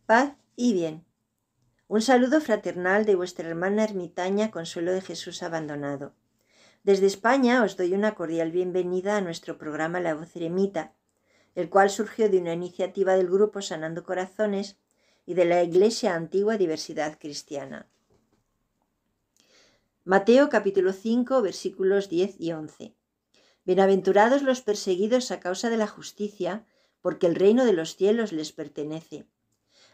Paz y bien. Un saludo fraternal de vuestra hermana ermitaña Consuelo de Jesús Abandonado. Desde España os doy una cordial bienvenida a nuestro programa La Voz Eremita, el cual surgió de una iniciativa del grupo Sanando Corazones y de la Iglesia Antigua Diversidad Cristiana. Mateo capítulo 5 versículos 10 y 11. Bienaventurados los perseguidos a causa de la justicia, porque el reino de los cielos les pertenece.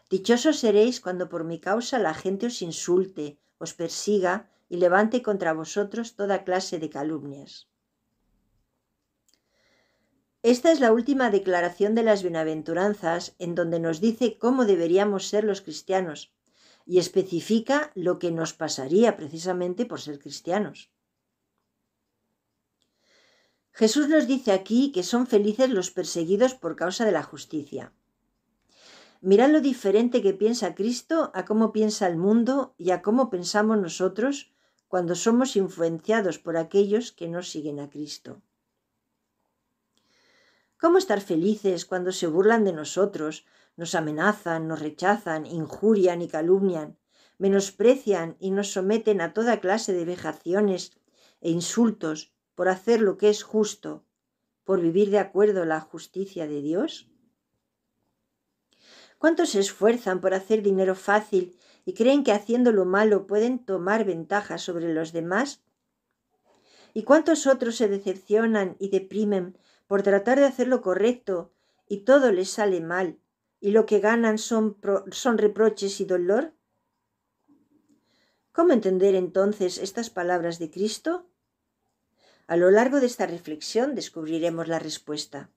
Dichosos seréis cuando por mi causa la gente os insulte, os persiga y levante contra vosotros toda clase de calumnias. Esta es la última declaración de las bienaventuranzas, en donde nos dice cómo deberíamos ser los cristianos y especifica lo que nos pasaría precisamente por ser cristianos. Jesús nos dice aquí que son felices los perseguidos por causa de la justicia. Mirad lo diferente que piensa Cristo a cómo piensa el mundo y a cómo pensamos nosotros cuando somos influenciados por aquellos que no siguen a Cristo. ¿Cómo estar felices cuando se burlan de nosotros, nos amenazan, nos rechazan, injurian y calumnian, menosprecian y nos someten a toda clase de vejaciones e insultos por hacer lo que es justo, por vivir de acuerdo a la justicia de Dios? ¿Cuántos se esfuerzan por hacer dinero fácil y creen que haciendo lo malo pueden tomar ventaja sobre los demás? ¿Y cuántos otros se decepcionan y deprimen por tratar de hacer lo correcto y todo les sale mal y lo que ganan son reproches y dolor? ¿Cómo entender entonces estas palabras de Cristo? A lo largo de esta reflexión descubriremos la respuesta.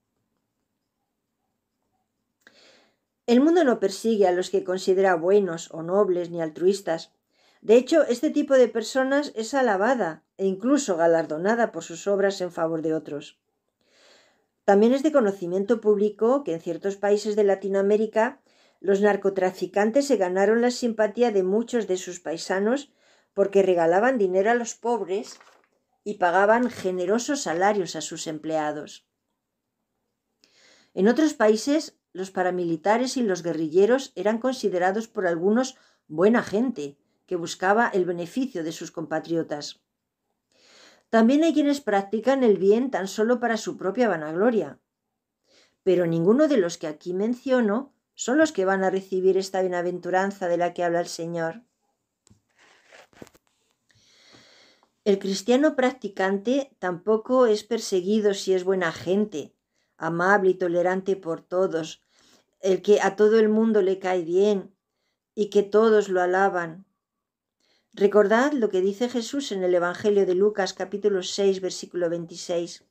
El mundo no persigue a los que considera buenos o nobles ni altruistas. De hecho, este tipo de personas es alabada e incluso galardonada por sus obras en favor de otros. También es de conocimiento público que en ciertos países de Latinoamérica los narcotraficantes se ganaron la simpatía de muchos de sus paisanos porque regalaban dinero a los pobres y pagaban generosos salarios a sus empleados. En otros países, los paramilitares y los guerrilleros eran considerados por algunos buena gente, que buscaba el beneficio de sus compatriotas. También hay quienes practican el bien tan solo para su propia vanagloria. Pero ninguno de los que aquí menciono son los que van a recibir esta bienaventuranza de la que habla el Señor. El cristiano practicante tampoco es perseguido si es buena gente, amable y tolerante por todos, el que a todo el mundo le cae bien y que todos lo alaban. Recordad lo que dice Jesús en el Evangelio de Lucas capítulo 6 versículo 26.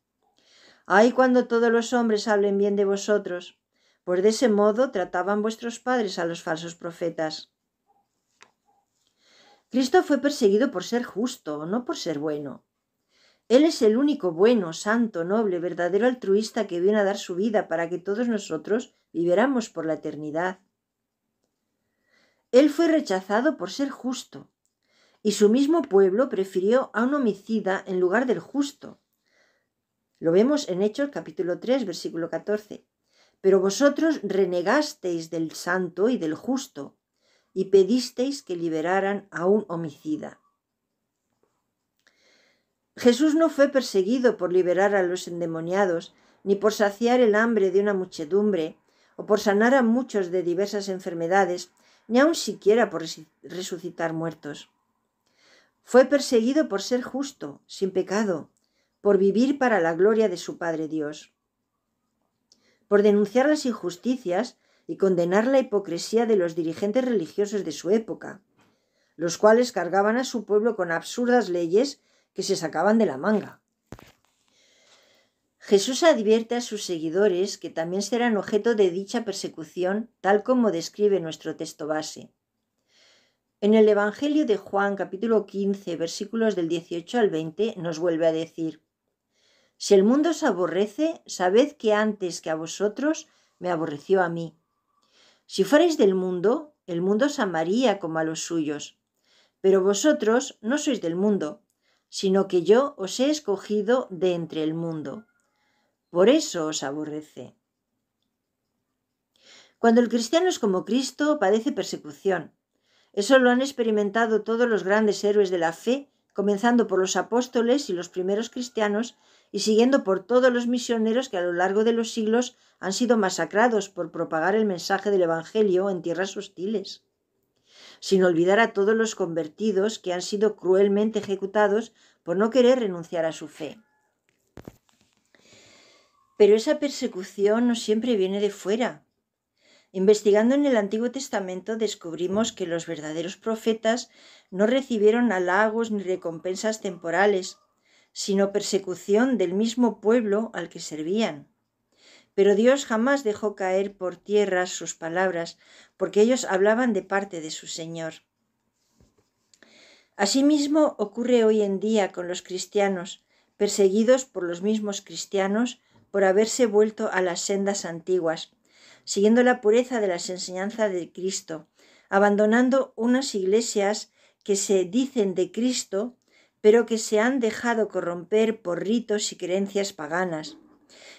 ¡Ay, cuando todos los hombres hablen bien de vosotros! Pues de ese modo trataban vuestros padres a los falsos profetas. Cristo fue perseguido por ser justo, no por ser bueno. Él es el único bueno, santo, noble, verdadero altruista que viene a dar su vida para que todos nosotros viviéramos por la eternidad. Él fue rechazado por ser justo, y su mismo pueblo prefirió a un homicida en lugar del justo. Lo vemos en Hechos capítulo 3, versículo 14. Pero vosotros renegasteis del santo y del justo, y pedisteis que liberaran a un homicida. Jesús no fue perseguido por liberar a los endemoniados, ni por saciar el hambre de una muchedumbre, o por sanar a muchos de diversas enfermedades, ni aun siquiera por resucitar muertos. Fue perseguido por ser justo, sin pecado, por vivir para la gloria de su Padre Dios, por denunciar las injusticias y condenar la hipocresía de los dirigentes religiosos de su época, los cuales cargaban a su pueblo con absurdas leyes que se sacaban de la manga. Jesús advierte a sus seguidores que también serán objeto de dicha persecución, tal como describe nuestro texto base. En el Evangelio de Juan, capítulo 15, versículos del 18 al 20, nos vuelve a decir: Si el mundo os aborrece, sabed que antes que a vosotros me aborreció a mí. Si fuerais del mundo, el mundo os amaría como a los suyos. Pero vosotros no sois del mundo, sino que yo os he escogido de entre el mundo. Por eso os aborrece. Cuando el cristiano es como Cristo, padece persecución. Eso lo han experimentado todos los grandes héroes de la fe, comenzando por los apóstoles y los primeros cristianos, y siguiendo por todos los misioneros que a lo largo de los siglos han sido masacrados por propagar el mensaje del Evangelio en tierras hostiles. Sin olvidar a todos los convertidos que han sido cruelmente ejecutados por no querer renunciar a su fe. Pero esa persecución no siempre viene de fuera. Investigando en el Antiguo Testamento descubrimos que los verdaderos profetas no recibieron halagos ni recompensas temporales, sino persecución del mismo pueblo al que servían. Pero Dios jamás dejó caer por tierra sus palabras, porque ellos hablaban de parte de su Señor. Asimismo ocurre hoy en día con los cristianos, perseguidos por los mismos cristianos por haberse vuelto a las sendas antiguas, siguiendo la pureza de las enseñanzas de Cristo, abandonando unas iglesias que se dicen de Cristo, pero que se han dejado corromper por ritos y creencias paganas,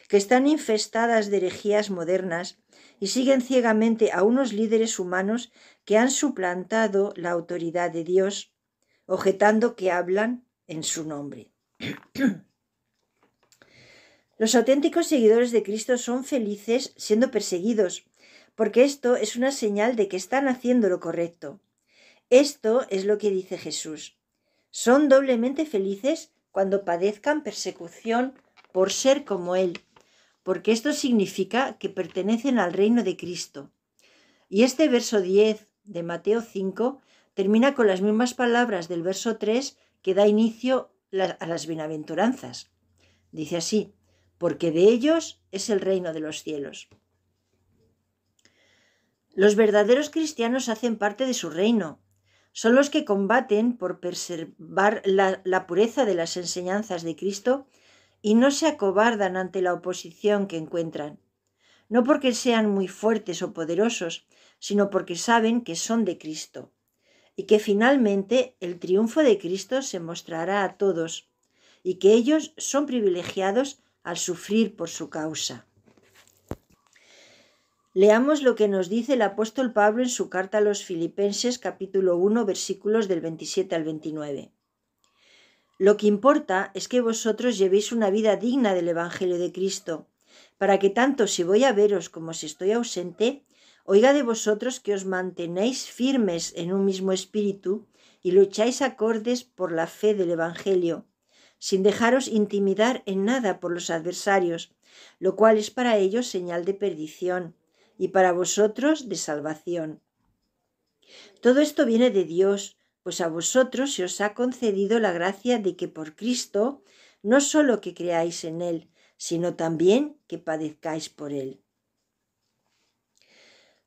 que están infestadas de herejías modernas y siguen ciegamente a unos líderes humanos que han suplantado la autoridad de Dios, objetando que hablan en su nombre. Los auténticos seguidores de Cristo son felices siendo perseguidos, porque esto es una señal de que están haciendo lo correcto. Esto es lo que dice Jesús. Son doblemente felices cuando padezcan persecución por ser como Él, porque esto significa que pertenecen al reino de Cristo. Y este verso 10 de Mateo 5 termina con las mismas palabras del verso 3 que da inicio a las bienaventuranzas. Dice así: porque de ellos es el reino de los cielos. Los verdaderos cristianos hacen parte de su reino. Son los que combaten por preservar la pureza de las enseñanzas de Cristo y no se acobardan ante la oposición que encuentran. No porque sean muy fuertes o poderosos, sino porque saben que son de Cristo y que finalmente el triunfo de Cristo se mostrará a todos y que ellos son privilegiados al sufrir por su causa. Leamos lo que nos dice el apóstol Pablo en su carta a los Filipenses, capítulo 1, versículos del 27 al 29. Lo que importa es que vosotros llevéis una vida digna del Evangelio de Cristo, para que tanto si voy a veros como si estoy ausente, oiga de vosotros que os mantenéis firmes en un mismo espíritu y lucháis acordes por la fe del Evangelio, sin dejaros intimidar en nada por los adversarios, lo cual es para ellos señal de perdición y para vosotros de salvación. Todo esto viene de Dios, pues a vosotros se os ha concedido la gracia de que por Cristo no solo que creáis en Él, sino también que padezcáis por Él.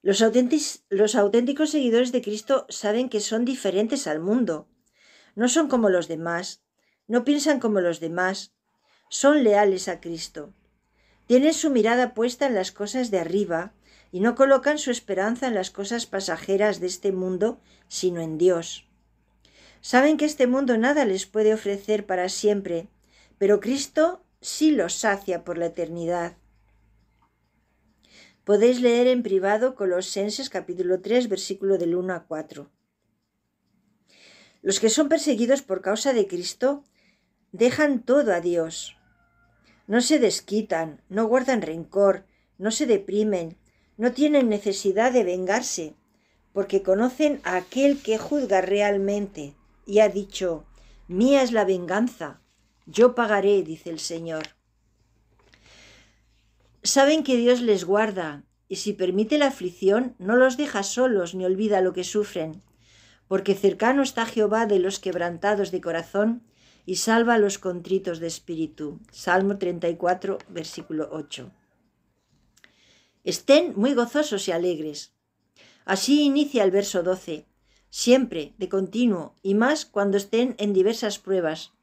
Los auténticos seguidores de Cristo saben que son diferentes al mundo. No son como los demás, no piensan como los demás, son leales a Cristo. Tienen su mirada puesta en las cosas de arriba y no colocan su esperanza en las cosas pasajeras de este mundo, sino en Dios. Saben que este mundo nada les puede ofrecer para siempre, pero Cristo sí los sacia por la eternidad. Podéis leer en privado Colosenses capítulo 3, versículo del 1 a 4. Los que son perseguidos por causa de Cristo dejan todo a Dios. No se desquitan, no guardan rencor, no se deprimen, no tienen necesidad de vengarse, porque conocen a aquel que juzga realmente y ha dicho: mía es la venganza, yo pagaré, dice el Señor. Saben que Dios les guarda y si permite la aflicción no los deja solos ni olvida lo que sufren, porque cercano está Jehová de los quebrantados de corazón y salva a los contritos de espíritu. Salmo 34, versículo 8. Estén muy gozosos y alegres. Así inicia el verso 12. Siempre, de continuo, y más cuando estén en diversas pruebas.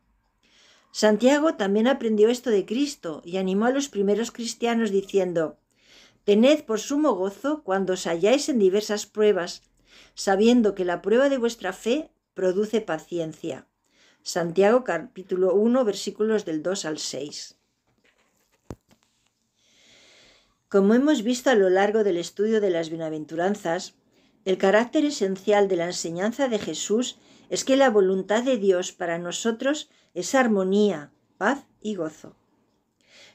Santiago también aprendió esto de Cristo y animó a los primeros cristianos diciendo: tened por sumo gozo cuando os halláis en diversas pruebas, sabiendo que la prueba de vuestra fe produce paciencia. Santiago capítulo 1 versículos del 2 al 6. Como hemos visto a lo largo del estudio de las bienaventuranzas, el carácter esencial de la enseñanza de Jesús es que la voluntad de Dios para nosotros es armonía, paz y gozo.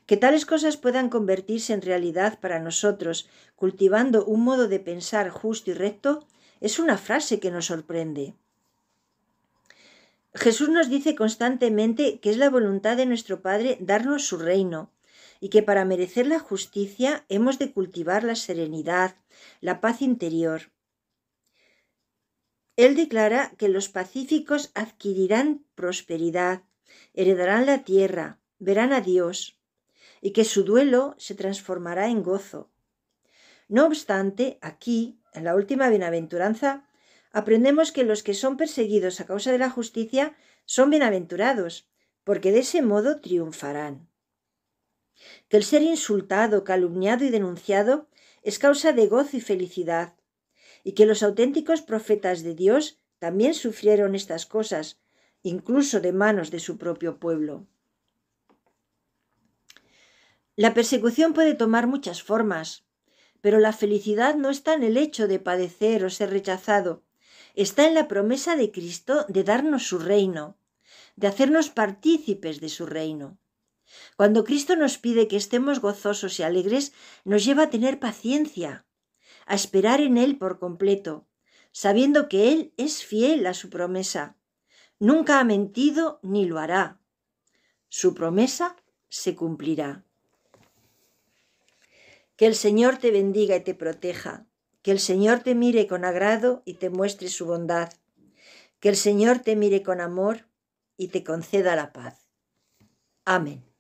Que tales cosas puedan convertirse en realidad para nosotros, cultivando un modo de pensar justo y recto, es una frase que nos sorprende. Jesús nos dice constantemente que es la voluntad de nuestro Padre darnos su reino, y que para merecer la justicia hemos de cultivar la serenidad, la paz interior. Él declara que los pacíficos adquirirán prosperidad, heredarán la tierra, verán a Dios, y que su duelo se transformará en gozo. No obstante, aquí, en la última bienaventuranza, aprendemos que los que son perseguidos a causa de la justicia son bienaventurados, porque de ese modo triunfarán. Que el ser insultado, calumniado y denunciado es causa de gozo y felicidad, y que los auténticos profetas de Dios también sufrieron estas cosas, incluso de manos de su propio pueblo. La persecución puede tomar muchas formas, pero la felicidad no está en el hecho de padecer o ser rechazado, está en la promesa de Cristo de darnos su reino, de hacernos partícipes de su reino. Cuando Cristo nos pide que estemos gozosos y alegres, nos lleva a tener paciencia, a esperar en Él por completo, sabiendo que Él es fiel a su promesa. Nunca ha mentido ni lo hará. Su promesa se cumplirá. Que el Señor te bendiga y te proteja. Que el Señor te mire con agrado y te muestre su bondad. Que el Señor te mire con amor y te conceda la paz. Amén.